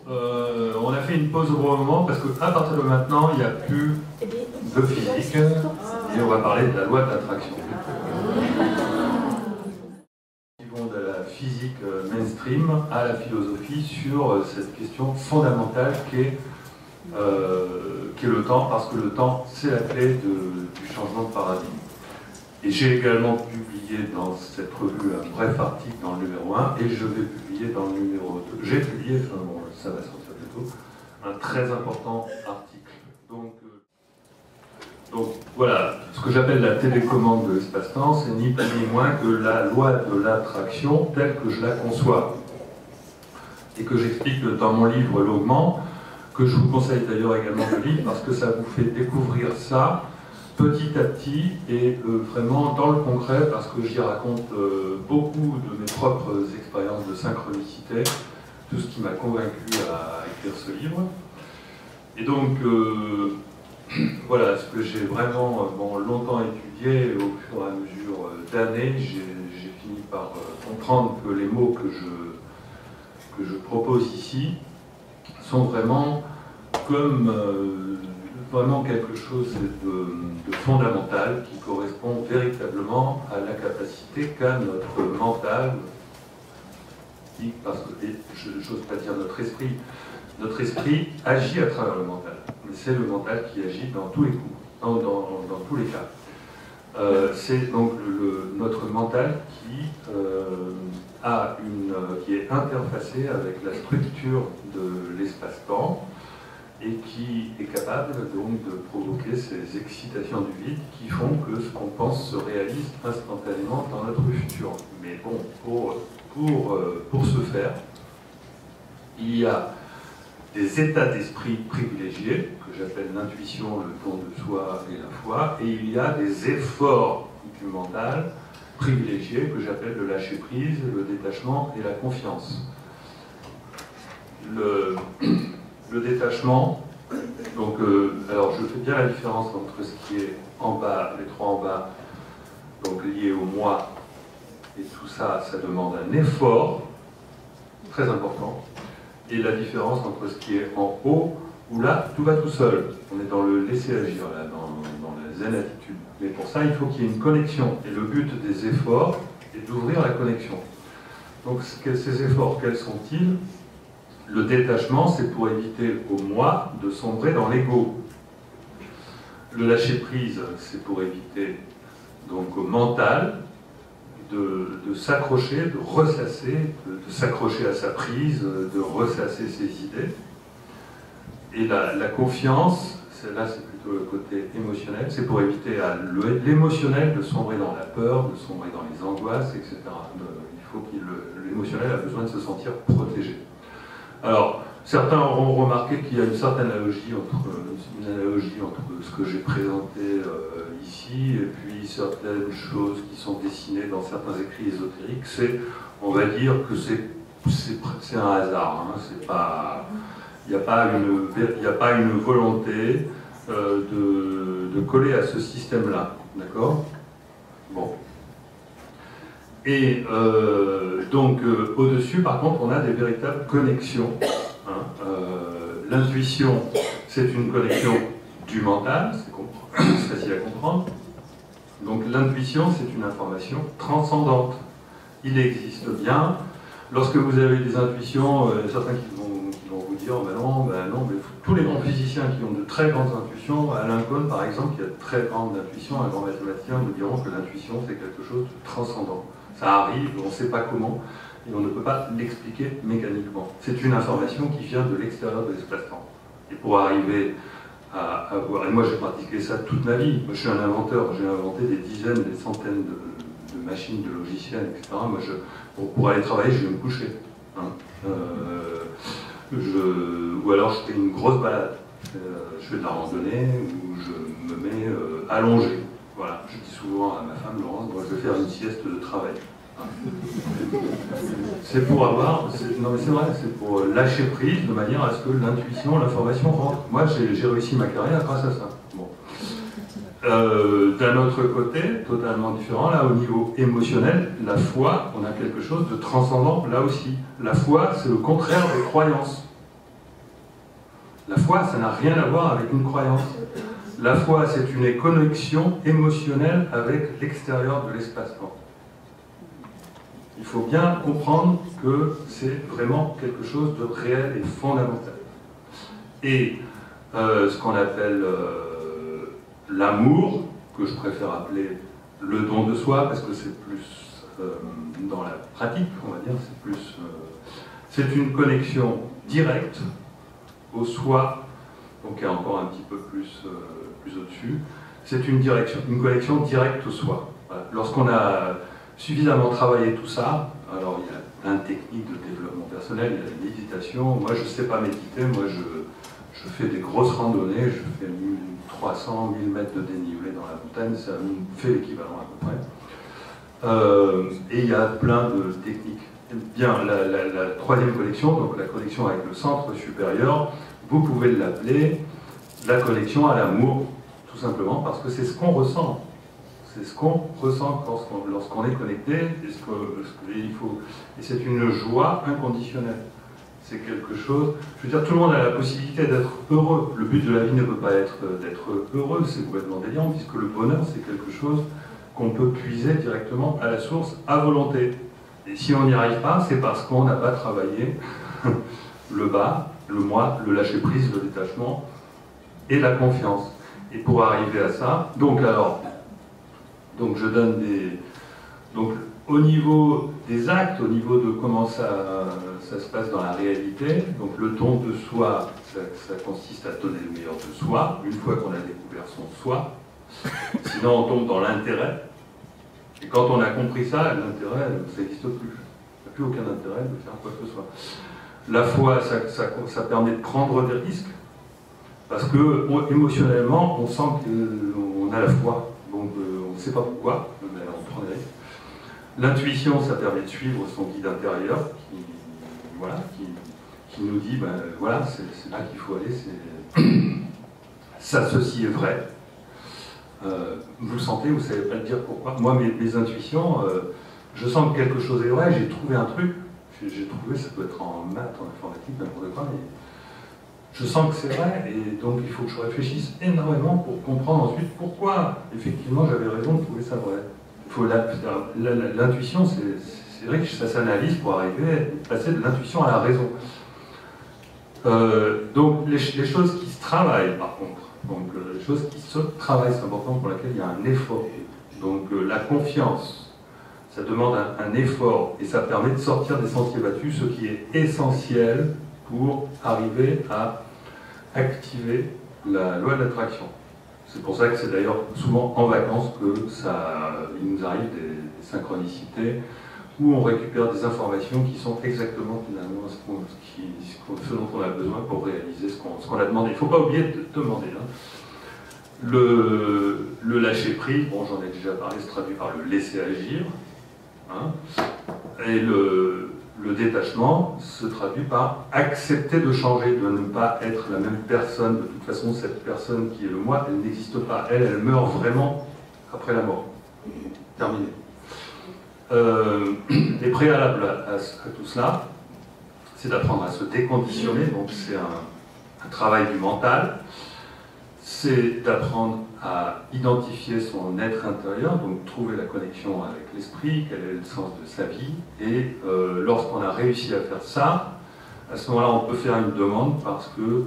On a fait une pause au bon moment parce qu'à partir de maintenant, il n'y a plus de physique et on va parler de la loi d'attraction. Ils vont de la physique mainstream à la philosophie sur cette question fondamentale qu'est le temps, parce que le temps, c'est la clé du changement de paradigme. Et j'ai également publié dans cette revue un bref article dans le numéro 1, et je vais publier dans le numéro 2. J'ai publié, enfin bon, ça va sortir bientôt, un très important article. Donc voilà, ce que j'appelle la télécommande de l'espace-temps, c'est ni plus ni moins que la loi de l'attraction telle que je la conçois. Et que j'explique dans mon livre L'augment, que je vous conseille d'ailleurs également de lire, parce que ça vous fait découvrir ça petit à petit et vraiment dans le concret, parce que j'y raconte beaucoup de mes propres expériences de synchronicité, tout ce qui m'a convaincu à écrire ce livre. Et donc, voilà, ce que j'ai vraiment longtemps étudié, au fur et à mesure d'années, j'ai fini par comprendre que les mots que je propose ici sont vraiment comme vraiment quelque chose de fondamental qui correspond véritablement à la capacité qu'a notre mental, parce que je n'ose pas dire notre esprit agit à travers le mental, mais c'est le mental qui agit dans tous les coups, dans tous les cas. C'est donc notre mental qui qui est interfacé avec la structure de l'espace-temps et qui est capable donc de provoquer ces excitations du vide qui font que ce qu'on pense se réalise instantanément dans notre futur. Mais bon, pour ce faire, il y a des états d'esprit privilégiés, que j'appelle l'intuition, le don de soi et la foi, et il y a des efforts du mental privilégiés que j'appelle le lâcher-prise, le détachement et la confiance. Le détachement, donc, alors je fais bien la différence entre ce qui est en bas, les trois en bas, donc lié au moi, et tout ça, ça demande un effort très important, et la différence entre ce qui est en haut, où là, tout va tout seul. On est dans le laisser agir, là, dans la zen attitude. Mais pour ça, il faut qu'il y ait une connexion, et le but des efforts est d'ouvrir la connexion. Donc ces efforts, quels sont-ils? Le détachement, c'est pour éviter au moi de sombrer dans l'ego. Le lâcher-prise, c'est pour éviter donc au mental de s'accrocher, de ressasser, de s'accrocher à sa prise, de ressasser ses idées. Et la confiance, là c'est plutôt le côté émotionnel, c'est pour éviter à l'émotionnel de sombrer dans la peur, de sombrer dans les angoisses, etc. Il faut que l'émotionnel a besoin de se sentir protégé. Alors, certains auront remarqué qu'il y a une certaine analogie entre ce que j'ai présenté ici et puis certaines choses qui sont dessinées dans certains écrits ésotériques. On va dire que c'est un hasard. Hein, il n'y a pas une volonté de coller à ce système-là. D'accord? Bon. Et donc, au-dessus, par contre, on a des véritables connexions. Hein. L'intuition, c'est une connexion du mental, c'est facile à comprendre. Donc, l'intuition, c'est une information transcendante. Il existe bien. Lorsque vous avez des intuitions, certains qui vont vous dire ben non, mais tous les grands physiciens qui ont de très grandes intuitions, Alain Cohn, par exemple, qui a de très grandes intuitions, un grand mathématicien, nous diront que l'intuition, c'est quelque chose de transcendant. Ça arrive, on ne sait pas comment, et on ne peut pas l'expliquer mécaniquement. C'est une information qui vient de l'extérieur de l'espace-temps. Et pour arriver à voir, et moi j'ai pratiqué ça toute ma vie, moi je suis un inventeur, j'ai inventé des dizaines, des centaines de machines, de logiciels, etc. Moi, pour aller travailler, je vais me coucher. Hein. Ou alors je fais une grosse balade. Je fais de la randonnée, ou je me mets allongé. Voilà, je dis souvent à ma femme, Laurence, moi, je vais faire une sieste de travail. C'est pour avoir, non mais c'est vrai, c'est pour lâcher prise de manière à ce que l'intuition, l'information rentre. Moi j'ai réussi ma carrière grâce à ça. Bon. D'un autre côté, totalement différent, là au niveau émotionnel, la foi, on a quelque chose de transcendant là aussi. La foi, c'est le contraire des croyances. La foi, ça n'a rien à voir avec une croyance. La foi, c'est une connexion émotionnelle avec l'extérieur de l'espace-temps. Il faut bien comprendre que c'est vraiment quelque chose de réel et fondamental. Et ce qu'on appelle l'amour, que je préfère appeler le don de soi, parce que c'est plus dans la pratique, on va dire, c'est plus... c'est une connexion directe au soi, donc qui est encore un petit peu plus, plus au-dessus. C'est une connexion directe au soi. Voilà. Lorsqu'on a suffisamment travaillé tout ça, alors il y a plein de techniques de développement personnel, il y a la méditation. Moi, je ne sais pas méditer, moi je fais des grosses randonnées, je fais 1300, 1000 mètres de dénivelé dans la montagne, ça me fait l'équivalent à peu près. Et il y a plein de techniques. Bien, la troisième connexion, donc la connexion avec le centre supérieur, vous pouvez l'appeler la connexion à l'amour, tout simplement, parce que c'est ce qu'on ressent. C'est ce qu'on ressent lorsqu'on est connecté, et c'est une joie inconditionnelle. C'est quelque chose, je veux dire, tout le monde a la possibilité d'être heureux. Le but de la vie ne peut pas être d'être heureux, c'est complètement délirant, puisque le bonheur, c'est quelque chose qu'on peut puiser directement à la source, à volonté. Et si on n'y arrive pas, c'est parce qu'on n'a pas travaillé le bas, le moi, le lâcher-prise, le détachement et la confiance. Et pour arriver à ça, donc je donne des... Donc au niveau des actes, au niveau de comment ça se passe dans la réalité, donc le don de soi, ça consiste à donner le meilleur de soi, une fois qu'on a découvert son soi. Sinon on tombe dans l'intérêt. Et quand on a compris ça, l'intérêt, ça n'existe plus. Il n'y a plus aucun intérêt de faire quoi que ce soit. La foi, ça permet de prendre des risques, parce que émotionnellement, on sent qu'on a la foi. Donc on ne sait pas pourquoi, mais on prend des risques. L'intuition, ça permet de suivre son guide intérieur, qui nous dit, ben voilà, c'est là qu'il faut aller, ça, ceci est vrai. Vous le sentez, vous ne savez pas le dire pourquoi. Moi, mes intuitions, je sens que quelque chose est vrai, j'ai trouvé un truc, j'ai trouvé, ça peut être en maths, en informatique, n'importe quoi, mais je sens que c'est vrai, et donc il faut que je réfléchisse énormément pour comprendre ensuite pourquoi, effectivement, j'avais raison de trouver ça vrai. L'intuition, c'est riche, ça s'analyse pour arriver à passer de l'intuition à la raison. Donc les choses qui se travaillent, par contre, donc les choses qui se travaillent, c'est important, pour laquelle il y a un effort. Donc la confiance, ça demande un effort, et ça permet de sortir des sentiers battus, ce qui est essentiel pour arriver à activer la loi de l'attraction. C'est pour ça que c'est d'ailleurs souvent en vacances que il nous arrive des synchronicités où on récupère des informations qui sont exactement finalement ce dont on a besoin pour réaliser ce qu'on a demandé. Il ne faut pas oublier de demander. Hein. Le lâcher-prise, bon, j'en ai déjà parlé, se traduit par le laisser agir. Hein, et le détachement se traduit par accepter de changer, de ne pas être la même personne. De toute façon, cette personne qui est le moi, elle n'existe pas. Elle meurt vraiment après la mort. Terminé. Les préalables à tout cela, c'est d'apprendre à se déconditionner, donc c'est un travail du mental, c'est d'apprendre à identifier son être intérieur, donc trouver la connexion avec l'esprit, quel est le sens de sa vie, et lorsqu'on a réussi à faire ça, à ce moment-là, on peut faire une demande parce que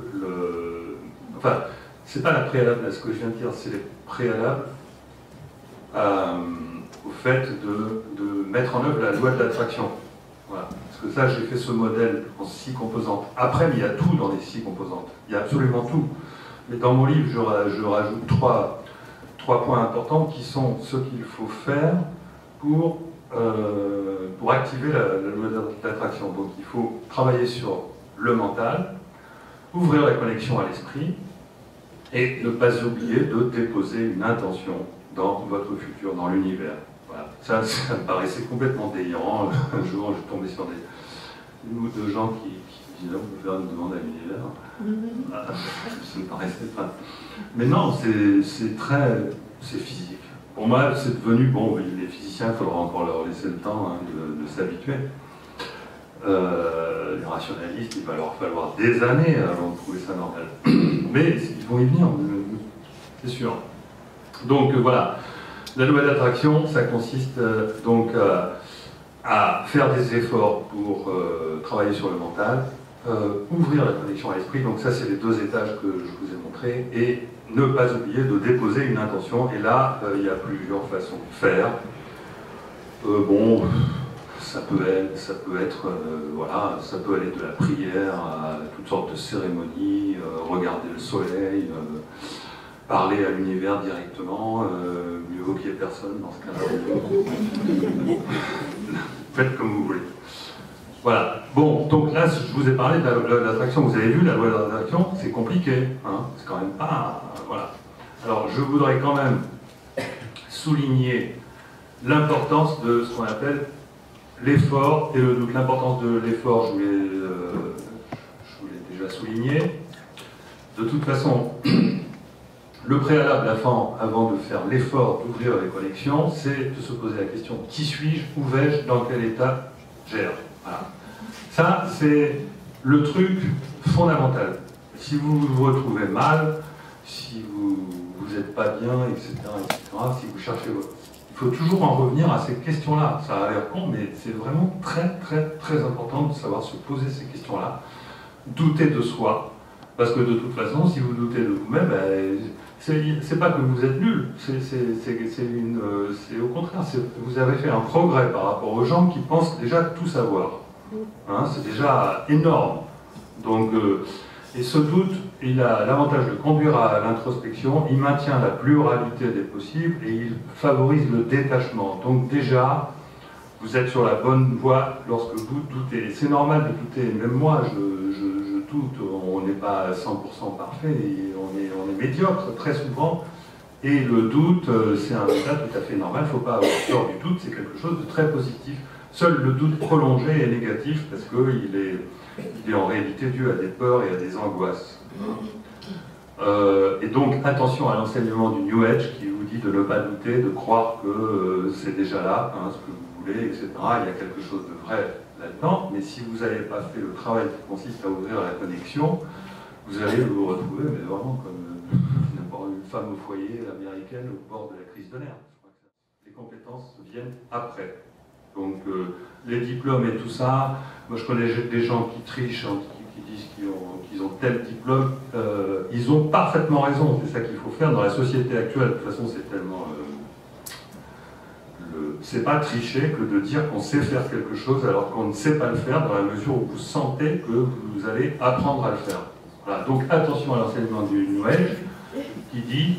enfin, c'est pas la préalable à ce que je viens de dire, c'est les préalables au fait de mettre en œuvre la loi de l'attraction. Voilà. Parce que ça, j'ai fait ce modèle en 6 composantes. Après, il y a tout dans les 6 composantes. Il y a absolument tout. Mais dans mon livre, je rajoute trois points importants qui sont ce qu'il faut faire pour activer la loi de l'attraction. Donc il faut travailler sur le mental, ouvrir la connexion à l'esprit et ne pas oublier de déposer une intention dans votre futur, dans l'univers. Voilà. Ça me paraissait complètement délirant. Un jour, je tombais sur une ou deux gens qui disaient on peut faire une demande à l'univers. Ça me paraissait pas. Mais non, c'est physique. Pour moi, c'est devenu, bon, les physiciens, il faudra encore leur laisser le temps hein, de s'habituer. Les rationalistes, il va leur falloir des années avant de trouver ça normal. Mais ils vont y venir, c'est sûr. Donc voilà, la loi d'attraction, ça consiste donc à faire des efforts pour travailler sur le mental, ouvrir la connexion à l'esprit, donc ça c'est les 2 étages que je vous ai montrés, et ne pas oublier de déposer une intention, et là il y a plusieurs façons de faire. Bon, ça peut être voilà, ça peut aller de la prière à toutes sortes de cérémonies, regarder le soleil, parler à l'univers directement, mieux vaut qu'il n'y ait personne dans ce cas-là. Faites comme vous voulez. Voilà. Bon, donc là, je vous ai parlé de la loi de l'attraction. Vous avez vu, la loi de l'attraction, c'est compliqué. Hein, c'est quand même pas... Voilà. Alors, je voudrais quand même souligner l'importance de ce qu'on appelle l'effort et le doute. L'importance de l'effort, je vous l'ai déjà souligné. De toute façon, le préalable avant de faire l'effort d'ouvrir les connexions, c'est de se poser la question: qui suis-je, où vais-je, dans quel état j'erre. Voilà. Ça, c'est le truc fondamental. Si vous vous retrouvez mal, si vous n'êtes pas bien, etc., si vous cherchez votre... Il faut toujours en revenir à ces questions-là. Ça a l'air con, mais c'est vraiment très, très, très important de savoir se poser ces questions-là. Douter de soi, parce que de toute façon, si vous doutez de vous-même, c'est pas que vous êtes nul, c'est au contraire, vous avez fait un progrès par rapport aux gens qui pensent déjà tout savoir. Hein, c'est déjà énorme. Donc, et ce doute, il a l'avantage de conduire à l'introspection, il maintient la pluralité des possibles et il favorise le détachement. Donc déjà, vous êtes sur la bonne voie lorsque vous doutez. C'est normal de douter, même moi je doute, on n'est pas 100% parfait, et on est médiocre très souvent, et le doute, c'est un état tout à fait normal, il ne faut pas avoir peur du doute, c'est quelque chose de très positif. Seul le doute prolongé est négatif parce qu'il est en réalité dû à des peurs et à des angoisses. Et donc attention à l'enseignement du New Age qui vous dit de ne pas douter, de croire que c'est déjà là, hein, ce que vous voulez, etc. Il y a quelque chose de vrai là-dedans, mais si vous n'avez pas fait le travail qui consiste à ouvrir la connexion, vous allez vous retrouver mais vraiment comme n'importe une femme au foyer américaine au bord de la crise de nerfs. Les compétences viennent après. Donc les diplômes et tout ça, moi je connais des gens qui trichent, qui disent qu'ils ont tel diplôme, ils ont parfaitement raison, c'est ça qu'il faut faire dans la société actuelle. De toute façon c'est tellement... c'est pas tricher que de dire qu'on sait faire quelque chose alors qu'on ne sait pas le faire dans la mesure où vous sentez que vous allez apprendre à le faire. Voilà. Donc attention à l'enseignement du New Age qui dit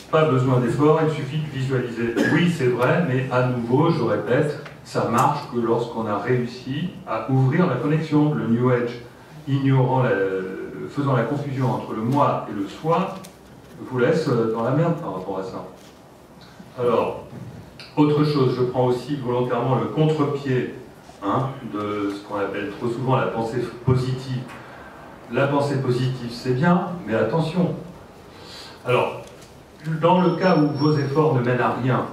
pas besoin d'effort, il suffit de visualiser. Oui, c'est vrai, mais à nouveau, je répète, ça marche que lorsqu'on a réussi à ouvrir la connexion. Le New Age, faisant la confusion entre le moi et le soi, vous laisse dans la merde par rapport à ça. Alors, autre chose, je prends aussi volontairement le contre-pied de ce qu'on appelle trop souvent la pensée positive. La pensée positive, c'est bien, mais attention. Alors, dans le cas où vos efforts ne mènent à rien,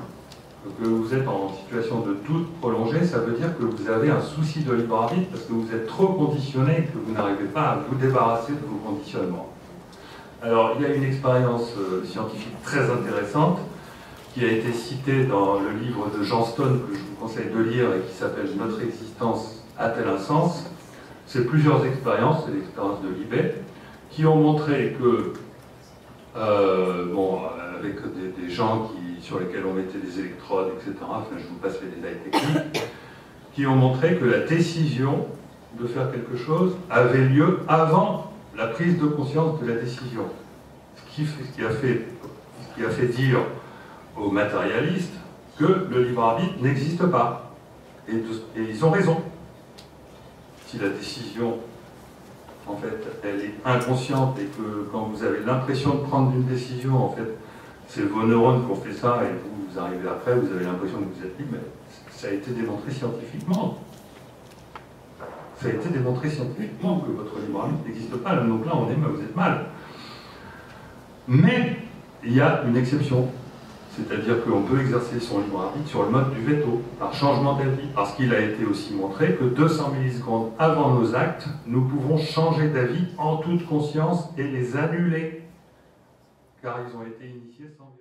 que vous êtes en situation de doute prolongé, ça veut dire que vous avez un souci de libre arbitre parce que vous êtes trop conditionné et que vous n'arrivez pas à vous débarrasser de vos conditionnements. Alors, il y a une expérience scientifique très intéressante qui a été citée dans le livre de Jean Stone que je vous conseille de lire et qui s'appelle « Notre existence a-t-elle un sens ?» C'est plusieurs expériences, c'est l'expérience de Libet, qui ont montré que avec des gens sur lesquels on mettait des électrodes, etc., enfin je vous passe les détails techniques, qui ont montré que la décision de faire quelque chose avait lieu avant la prise de conscience de la décision. Ce qui a fait dire aux matérialistes que le libre arbitre n'existe pas. Et ils ont raison. Si la décision en fait, elle est inconsciente et que quand vous avez l'impression de prendre une décision, en fait, c'est vos neurones qui ont fait ça et vous arrivez après, vous avez l'impression que vous êtes libre, mais ça a été démontré scientifiquement. Ça a été démontré scientifiquement que votre libre arbitre n'existe pas, donc là vous êtes mal. Mais il y a une exception, C'est-à-dire qu'on peut exercer son libre arbitre sur le mode du veto, par changement d'avis. Parce qu'il a été aussi montré que 200 millisecondes avant nos actes, nous pouvons changer d'avis en toute conscience et les annuler. Car ils ont été initiés sans vérifier.